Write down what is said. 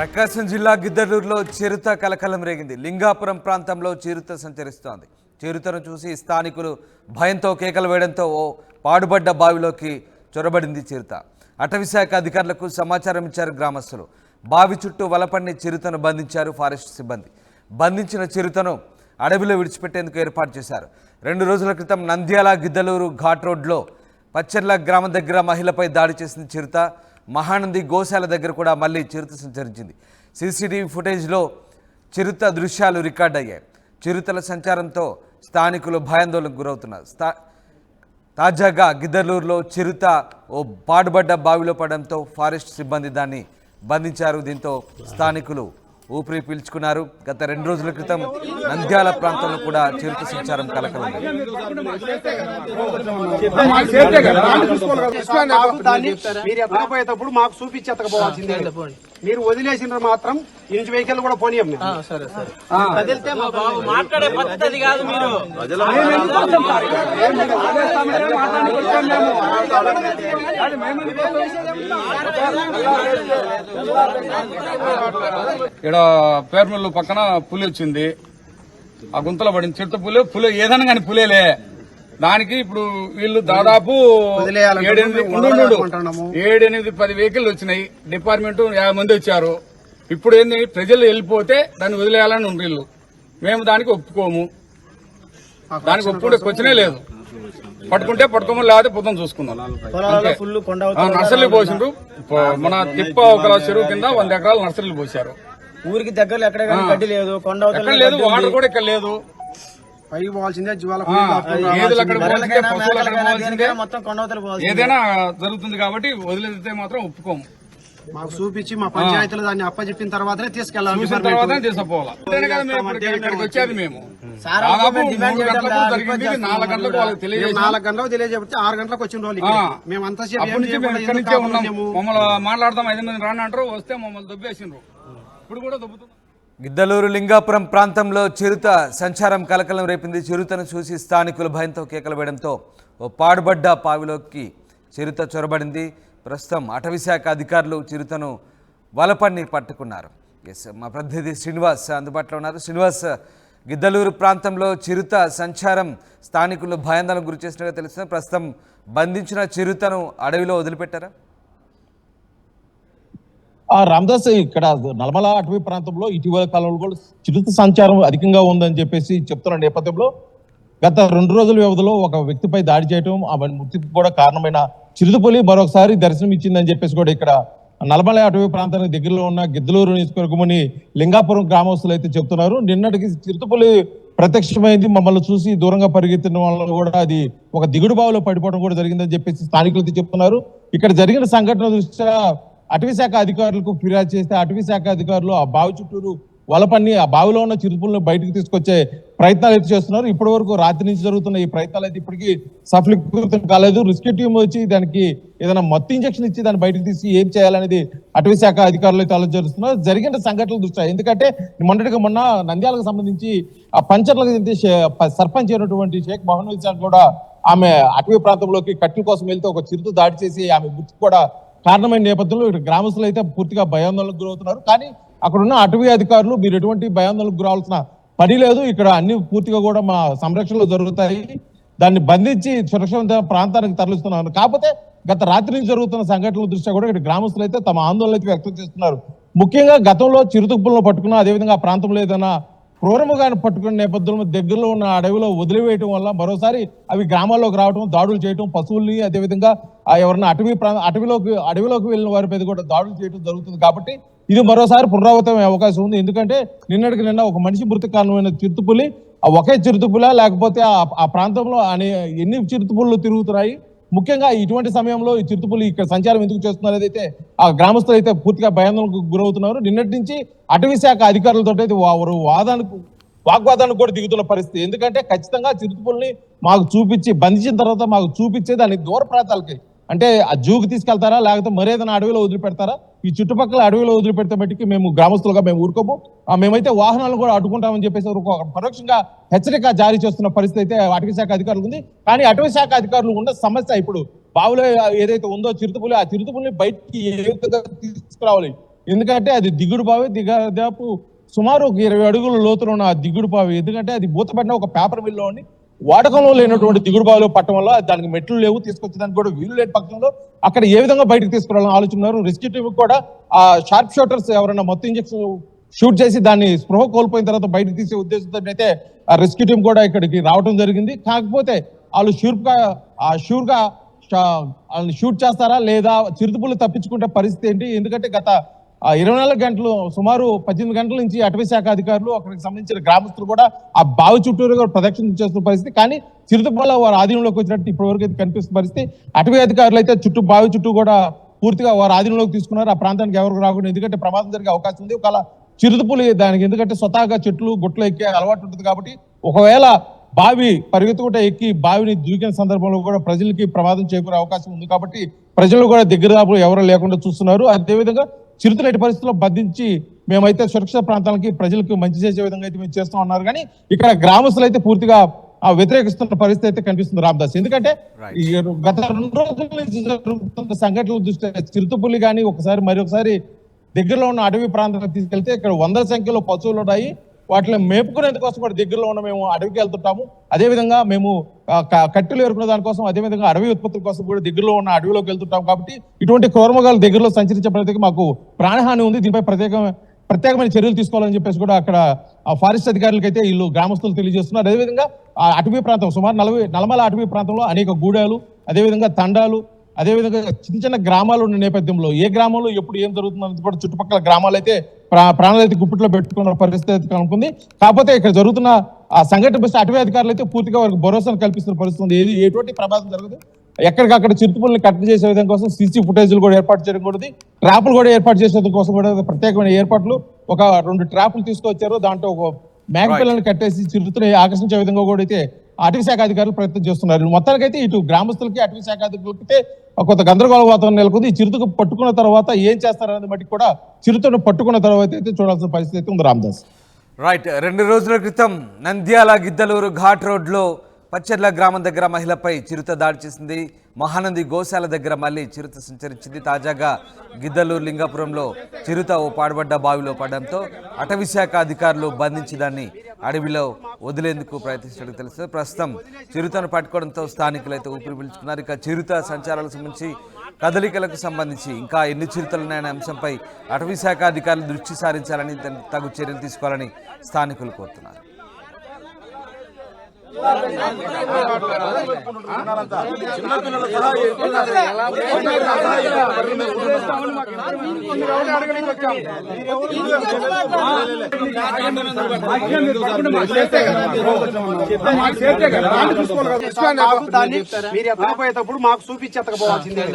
ప్రకాశం జిల్లా గిద్దలూరులో చిరుత కలకలం రేగింది. లింగాపురం ప్రాంతంలో చిరుత సంచరిస్తోంది. చిరుతను చూసి స్థానికులు భయంతో కేకలు వేయడంతో ఓ పాడుబడ్డ బావిలోకి చొరబడింది చిరుత. అటవీశాఖ అధికారులకు సమాచారం ఇచ్చారు గ్రామస్తులు. బావి చుట్టూ వలపన్ని చిరుతను బంధించారు ఫారెస్ట్ సిబ్బంది. బంధించిన చిరుతను అడవిలో విడిచిపెట్టేందుకు ఏర్పాటు చేశారు. 2 రోజుల క్రితం నంద్యాల గిద్దలూరు ఘాట్ రోడ్లో పచ్చర్ల గ్రామం దగ్గర మహిళపై దాడి చేసింది చిరుత. మహానంది గోశాల దగ్గర కూడా మళ్ళీ చిరుత సంచరించింది. సీసీటీవీ ఫుటేజ్లో చిరుత దృశ్యాలు రికార్డ్ అయ్యాయి. చిరుతల సంచారంతో స్థానికులు భయాందోళనకు గురవుతున్నారు. తాజాగా గిద్దలూరులో చిరుత ఓ పాడుబడ్డ బావిలో పడడంతో ఫారెస్ట్ సిబ్బంది దాన్ని బంధించారు. దీంతో స్థానికులు ఊపిరి పీల్చుకున్నారు. గత 2 రోజుల క్రితం నంద్యాల ప్రాంతంలో కూడా చిరుత సంచారం కలకలం. మీరు ఎత్తకపోయేటప్పుడు మాకు చూపించి ఎత్తకపోవాల్సిందే. మీరు వదిలేసిన మాత్రం ఇంచు వెహికల్ కూడా పోనీయం. మాట్లాడే పద్ధతి కాదు. మీరు ఇక్కడ పేర్మల్లు పక్కన పులి వచ్చింది. ఆ గుంతలో పడింది చిరుత పులి ఏదైనా కానీ పులేలే. దానికి ఇప్పుడు వీళ్ళు దాదాపు 7-8-10 వెహికల్ వచ్చినాయి. డిపార్ట్మెంట్ 50 మంది వచ్చారు. ఇప్పుడు ఏంది, ప్రజలు వెళ్ళిపోతే దాన్ని వదిలేయాలని ఉంది వీళ్ళు. మేము దానికి ఒప్పుకోము. దానికి ఒప్పుకుంటే క్వశ్చనే లేదు. పట్టుకుంటే పట్టుకోమని లేకపోతే పొద్దున చూసుకుందాం. నర్సరీలు పోసిండ్రు. మన తిప్ప ఒక చెరువు కింద 100 ఎకరాలు నర్సరీలు పోసారు. ఊరికి దగ్గరలో ఎక్కడ గడ్డి లేదు, కొండ ఎక్కడ లేదు, వాటర్ కూడా ఇక్కడ లేదు. పైకి పోవాల్సిందే. ఏదులు అక్కడ పోవాల్సిందే, పశువులు అక్కడ పోవాల్సిందే. మొత్తం కొండవతలు పోవాలి. ఏదైనా జరుగుతుంది కాబట్టి వదిలేస్తే మాత్రం ఒప్పుకోము. మాకు చూపించి మా పంచాయతీలో దాన్ని అప్పచెప్పిన తర్వాతనే తీసుకెళ్ళాలి. చూసిన తర్వాతనే తీసుకుపోవాలి. ఇక్కడికి వచ్చేది మేము దాదాపు 3 గంటలకు జరిగింది. 4 గంటలకు వాళ్ళకి తెలియజేసి 4 గంటలకు తెలియజేస్తే 6 గంటలకు వచ్చిన రోజు మేము అంతసేపు ఇక్కడి నుంచే ఉన్నాం. మమ్మల్ని మాట్లాడదాం 5 మంది రాని అంటారు. వస్తే మమ్మల్ని దొబ్బేసిండ్రు. ఇప్పుడు కూడా దొబ్బుతున్నాం. గిద్దలూరు లింగాపురం ప్రాంతంలో చిరుత సంచారం కలకలం రేపింది. చిరుతను చూసి స్థానికులు భయంతో కేకలు వేయడంతో ఓ పాడుబడ్డ బావిలోకి చిరుత చొరబడింది. ప్రస్తుతం అటవీశాఖ అధికారులు చిరుతను వలపన్ని పట్టుకున్నారు. మా ప్రతినిధి శ్రీనివాస్ అందుబాటులో ఉన్నారు. శ్రీనివాస్, గిద్దలూరు ప్రాంతంలో చిరుత సంచారం స్థానికులు భయాందోళనకు గురి చేసినట్టుగా తెలుస్తుంది. ప్రస్తుతం బంధించిన చిరుతను అడవిలో వదిలిపెట్టారా? రామదాస్, ఇక్కడ నల్మల అటవీ ప్రాంతంలో ఇటీవల కాలంలో కూడా చిరుత సంచారం అధికంగా ఉందని చెప్పేసి చెప్తున్న నేపథ్యంలో గత 2 రోజుల వ్యవధిలో ఒక వ్యక్తిపై దాడి చేయడం, ఆ మృతికి కూడా కారణమైన చిరుతపులి మరొకసారి దర్శనం ఇచ్చిందని చెప్పేసి కూడా ఇక్కడ నల్మల అటవీ ప్రాంతానికి దగ్గరలో ఉన్న గిద్దలూరు నియోజకవర్గంలోని లింగాపురం గ్రామస్తులు అయితే చెప్తున్నారు. నిన్నటికి చిరుతపులి ప్రత్యక్షమైంది. మమ్మల్ని చూసి దూరంగా పరిగెత్తిన వల్ల కూడా అది ఒక దిగుడు బావిలో పడిపోవడం కూడా జరిగిందని చెప్పేసి స్థానికులు అయితే చెప్తున్నారు. ఇక్కడ జరిగిన సంఘటన దృష్ట్యా అటవీశాఖ అధికారులకు ఫిర్యాదు చేస్తే అటవీశాఖ అధికారులు ఆ బావి చుట్టూరు వలపన్ని ఆ బావిలో ఉన్న చిరుతపులను బయటకు తీసుకొచ్చే ప్రయత్నాలు అయితే చేస్తున్నారు. ఇప్పటి వరకు రాత్రి నుంచి జరుగుతున్న ఈ ప్రయత్నాలు అయితే ఇప్పటికీ సఫలీకృతం కాలేదు. రెస్క్యూ టీం వచ్చి దానికి ఏదైనా మత్తు ఇంజక్షన్ ఇచ్చి దాన్ని బయటకు తీసి ఏం చేయాలనేది అటవీశాఖ అధికారులు అయితే ఆలోచిస్తున్నారు. జరిగిన సంఘటనల దృష్ట్యా ఎందుకంటే మొన్న నంద్యాలకు సంబంధించి ఆ పంచర్లకు సర్పంచ్ అయినటువంటి షేక్ మహమ్మద్ సార్ కూడా ఆమె అటవీ ప్రాంతంలోకి కట్టెల కోసం వెళ్తే ఒక చిరుత దాడి చేసి ఆమె మృతికి కూడా కారణమైన నేపథ్యంలో ఇక్కడ గ్రామస్తులు అయితే పూర్తిగా భయాందోళనకు గురవుతున్నారు. కానీ అక్కడ ఉన్న అటవీ అధికారులు మీరు ఎటువంటి భయాందోళనకు గురవలసిన పని లేదు, ఇక్కడ అన్ని పూర్తిగా కూడా మా సంరక్షణలో జరుగుతాయి, దాన్ని బంధించి సురక్షిత ప్రాంతానికి తరలిస్తున్నారు. కాకపోతే గత రాత్రి నుంచి జరుగుతున్న సంఘటనల దృష్ట్యా కూడా ఇక్కడ గ్రామస్తులు అయితే తమ ఆందోళన అయితే వ్యక్తం చేస్తున్నారు. ముఖ్యంగా గతంలో చిరుతపులను పట్టుకున్న, అదేవిధంగా ఆ ప్రాంతంలో ఏదైనా క్రూరముగా పట్టుకున్న నేపథ్యంలో దగ్గరలో ఉన్న అడవిలో వదిలివేయటం వల్ల మరోసారి అవి గ్రామాల్లోకి రావడం, దాడులు చేయడం, పశువుల్ని అదేవిధంగా ఎవరైనా అడవిలోకి వెళ్ళిన వారి మీద కూడా దాడులు చేయడం జరుగుతుంది. కాబట్టి ఇది మరోసారి పునరావృతమయ్యే అవకాశం ఉంది. ఎందుకంటే నిన్నటికి నిన్న ఒక మనిషి మృతి కారణమైన చిరుతపులి ఒకే చిరుతపుల లేకపోతే ఆ ప్రాంతంలో ఎన్ని చిరుతపులు తిరుగుతున్నాయి, ముఖ్యంగా ఇటువంటి సమయంలో ఈ చిరుతపులి ఇక్కడ సంచారం ఎందుకు చేస్తున్నారు అయితే ఆ గ్రామస్తులు అయితే పూర్తిగా భయాందోళనకు గురవుతున్నారు. నిన్నటి నుంచి అటవీశాఖ అధికారులతో అయితే వాగ్వాదానికి కూడా దిగుతున్న పరిస్థితి. ఎందుకంటే ఖచ్చితంగా చిరుతపుల్ని మాకు చూపించి బంధించిన తర్వాత మాకు చూపించే దాన్ని దూర ప్రాంతాలకి అంటే ఆ జూకి తీసుకెళ్తారా లేకపోతే మరేదైనా అడవిలో వదిలిపెడతారా, ఈ చుట్టుపక్కల అడవిలో వదిలిపెడితే మట్టికి మేము గ్రామస్తులుగా మేము ఊరుకోము, మేమైతే వాహనాలు కూడా అడ్డుకుంటామని చెప్పేసి పరోక్షంగా హెచ్చరిక జారీ చేస్తున్న పరిస్థితి అయితే అటవీ శాఖ అధికారులు ఉంది. కానీ అటవీ శాఖ అధికారులు ఉన్న సమస్య ఇప్పుడు బావులో ఏదైతే ఉందో చిరుతపులి, ఆ చిరుతపులిని బయటికి ఏ విధంగా తీసుకురావాలి, ఎందుకంటే అది దిగుడు బావి దాదాపు సుమారు ఒక 20 అడుగుల లోతులో ఉన్న ఆ దిగుడు బావి, ఎందుకంటే అది మూతపడిన ఒక పేపర్ మిల్లోని వాడకంలో లేనటువంటి దిగుడు బావిలో పట్టడం వల్ల దానికి మెట్లు లేవు, తీసుకొచ్చడానికి కూడా వీలు లేని పక్షంలో అక్కడ ఏ విధంగా బయటకు తీసుకురావాలని ఆలోచిస్తున్నారు. రెస్క్యూ టీమ్ కూడా ఆ షార్ప్ షూటర్స్ ఎవరైనా మొత్తం ఇంజక్షన్ షూట్ చేసి దాన్ని స్పృహ కోల్పోయిన తర్వాత బయటకు తీసే ఉద్దేశంతో అయితే ఆ రెస్క్యూ టీం కూడా ఇక్కడికి రావడం జరిగింది. కాకపోతే వాళ్ళు షూర్గా వాళ్ళని షూట్ చేస్తారా లేదా చిరుతపులు తప్పించుకుంటే పరిస్థితి ఏంటి? ఎందుకంటే గత 24 గంటలు సుమారు 18 గంటల నుంచి అటవీ శాఖ అధికారులు అక్కడికి సంబంధించిన గ్రామస్తులు కూడా ఆ బావి చుట్టూరు ప్రదక్షిణ చేస్తున్న పరిస్థితి. కానీ చిరుతపుల వారి ఆధీనంలోకి వచ్చినట్టు ఇప్పటివరకు అయితే కనిపిస్తున్న పరిస్థితి. అటవీ అధికారులు అయితే బావి చుట్టూ కూడా పూర్తిగా వారి ఆధీనంలోకి తీసుకున్నారు. ఆ ప్రాంతానికి ఎవరికి రాకుండా, ఎందుకంటే ప్రమాదం జరిగే అవకాశం ఉంది. ఒకవేళ చిరుతపులి దానికి ఎందుకంటే స్వతహాగా చెట్లు గుట్లు ఎక్కే అలవాటు ఉంటుంది కాబట్టి ఒకవేళ బావి పరిగెత్తుకుంటే ఎక్కి బావిని దూకిన సందర్భంలో కూడా ప్రజలకి ప్రమాదం చేకూరే అవకాశం ఉంది. కాబట్టి ప్రజలు కూడా దగ్గర ఎవరు లేకుండా చూస్తున్నారు. అదేవిధంగా చిరుతలు ఎట్టి పరిస్థితుల్లో బంధించి మేమైతే సురక్షిత ప్రాంతాలకి ప్రజలకు మంచి చేసే విధంగా అయితే మేము చేస్తూ ఉన్నారు. కానీ ఇక్కడ గ్రామస్తులు అయితే పూర్తిగా వ్యతిరేకిస్తున్న పరిస్థితి అయితే కనిపిస్తుంది రామదాస్. ఎందుకంటే ఈ గత 2 రోజుల నుంచి జరుగుతున్న సంఘటనల దృష్ట్యా చిరుతపులి కానీ మరొకసారి దగ్గరలో ఉన్న అడవి ప్రాంతాలకు తీసుకెళ్తే ఇక్కడ 100 సంఖ్యలో పశువులు ఉన్నాయి. వాటిని మేపుకునేందుకోసం కూడా దగ్గరలో ఉన్న మేము అడవికి వెళ్తుంటాము. అదేవిధంగా మేము కట్టెలు ఏరుకునే దానికోసం, అదేవిధంగా అడవి ఉత్పత్తుల కోసం కూడా దగ్గరలో ఉన్న అడవిలోకి వెళ్తుంటాం. కాబట్టి ఇటువంటి క్రూరమృగాలు దగ్గరలో సంచరించడానికి మాకు ప్రాణహాని ఉంది. దీనిపై ప్రత్యేకమైన చర్యలు తీసుకోవాలని చెప్పేసి కూడా అక్కడ ఫారెస్ట్ అధికారులకు అయితే వీళ్ళు గ్రామస్తులు తెలియజేస్తున్నారు. అదేవిధంగా ఆ అటవీ ప్రాంతం సుమారు నల్లమల అటవీ ప్రాంతంలో అనేక గూడాలు, అదేవిధంగా తండాలు, అదేవిధంగా చిన్న గ్రామాలు ఉన్న నేపథ్యంలో ఏ గ్రామంలో ఎప్పుడు ఏం జరుగుతుందని కూడా చుట్టుపక్కల గ్రామాలు అయితే ప్రాణాలు అయితే గుప్పిట్లో పెట్టుకున్న పరిస్థితి అయితే కనుకుంది. కాకపోతే ఇక్కడ జరుగుతున్న ఆ సంఘటన బట్టి అటవీ అధికారులు అయితే పూర్తిగా వారికి భరోసాను కల్పిస్తున్న పరిస్థితి ఉంది. ఎటువంటి ప్రమాదం జరగదు. ఎక్కడికక్కడ చిరుతపుల్ని కట్టడి చేసే విధంగా కోసం సీసీ ఫుటేజ్లు కూడా ఏర్పాటు చేయడం కూడా, ట్రాపులు కూడా ఏర్పాటు చేసేందుకు కోసం కూడా ప్రత్యేకమైన ఏర్పాట్లు. ఒక 2 ట్రాపులు తీసుకొచ్చారు. దాంట్లో ఒక మేకపిల్లని కట్టేసి చిరుతని ఆకర్షించే విధంగా కూడా అయితే అటవీ శాఖ అధికారులు ప్రయత్నం చేస్తున్నారు. మొత్తానికైతే ఇటు గ్రామస్తులకి అటవీ శాఖ అధికారులకి కొంత గందరగోళ వాతావరణం నెలకొంది. ఈ చిరుతకు పట్టుకున్న తర్వాత ఏం చేస్తారనేది బట్టి కూడా చిరుతను పట్టుకున్న తర్వాత అయితే చూడాల్సిన పరిస్థితి అయితే ఉంది రామదాస్. రైట్. 2 రోజుల క్రితం నంద్యాల గిద్దలూరు ఘాట్ రోడ్లో పచ్చెర్ల గ్రామం దగ్గర మహిళపై చిరుత దాడి చేసింది. మహానంది గోశాల దగ్గర మళ్ళీ చిరుత సంచరించింది. తాజాగా గిద్దలూరు లింగాపురంలో చిరుత ఓ పాడుబడ్డ బావిలో పడడంతో అటవీ శాఖ అధికారులు బంధించి దాన్ని అడవిలో వదిలేందుకు ప్రయత్నించినట్టు తెలుస్తుంది. ప్రస్తుతం చిరుతను పట్టుకోవడంతో స్థానికులు అయితే ఊపిరి పీల్చుకున్నారు. ఇక చిరుత సంచారాలకు సంబంధించి కదలికలకు సంబంధించి ఇంకా ఎన్ని చిరుతలున్నాయనే అంశంపై అటవీ శాఖ అధికారులు దృష్టి సారించాలని, తగు చర్యలు తీసుకోవాలని స్థానికులు కోరుతున్నారు. మీరు ఎత్తకపోయేటప్పుడు మాకు చూపించి ఎత్తకపోవాల్సిందే.